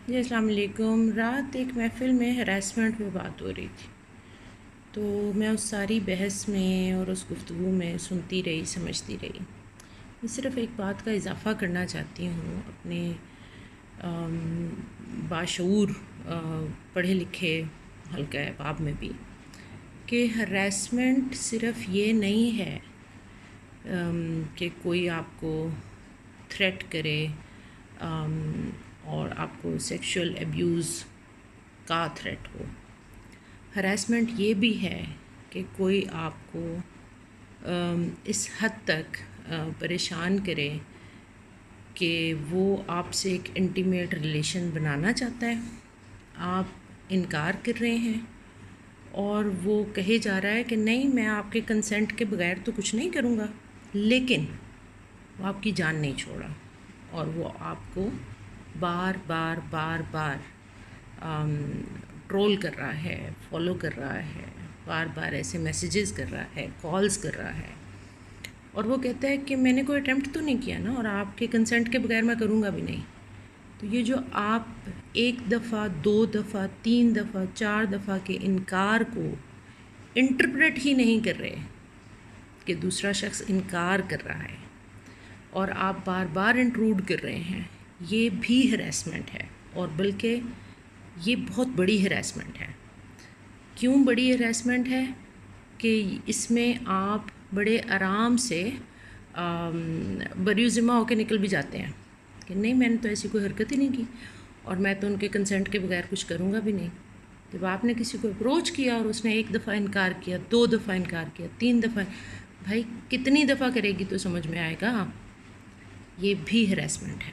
جی السلام علیکم۔ رات ایک محفل میں ہراسمنٹ پہ بات ہو رہی تھی، تو میں اس ساری بحث میں اور اس گفتگو میں سنتی رہی، سمجھتی رہی۔ میں صرف ایک بات کا اضافہ کرنا چاہتی ہوں اپنے باشعور پڑھے لکھے حلقہ احباب میں بھی، کہ ہراسمنٹ صرف یہ نہیں ہے کہ کوئی آپ کو تھریٹ کرے اور آپ کو سیکشول ایبیوز کا تھریٹ ہو۔ ہراسمنٹ یہ بھی ہے کہ کوئی آپ کو اس حد تک پریشان کرے کہ وہ آپ سے ایک انٹیمیٹ ریلیشن بنانا چاہتا ہے، آپ انکار کر رہے ہیں اور وہ کہے جا رہا ہے کہ نہیں، میں آپ کے کنسنٹ کے بغیر تو کچھ نہیں کروں گا، لیکن وہ آپ کی جان نہیں چھوڑا اور وہ آپ کو بار بار بار بار ٹرول کر رہا ہے، فالو کر رہا ہے، بار بار ایسے میسیجز کر رہا ہے، کالز کر رہا ہے، اور وہ کہتا ہے کہ میں نے کوئی اٹیمپٹ تو نہیں کیا نا، اور آپ کے کنسنٹ کے بغیر میں کروں گا بھی نہیں۔ تو یہ جو آپ ایک دفعہ، دو دفعہ، تین دفعہ، چار دفعہ کے انکار کو انٹرپریٹ ہی نہیں کر رہے کہ دوسرا شخص انکار کر رہا ہے اور آپ بار بار انٹروڈ کر رہے ہیں، یہ بھی ہراسمنٹ ہے، اور بلکہ یہ بہت بڑی ہراسمنٹ ہے۔ کیوں بڑی ہراسمنٹ ہے؟ کہ اس میں آپ بڑے آرام سے بری ذمہ ہو کے نکل بھی جاتے ہیں کہ نہیں، میں نے تو ایسی کوئی حرکت ہی نہیں کی اور میں تو ان کے کنسنٹ کے بغیر کچھ کروں گا بھی نہیں۔ جب آپ نے کسی کو اپروچ کیا اور اس نے ایک دفعہ انکار کیا، دو دفعہ انکار کیا، تین دفعہ، بھائی کتنی دفعہ کرے گی تو سمجھ میں آئے گا؟ یہ بھی ہراسمنٹ ہے۔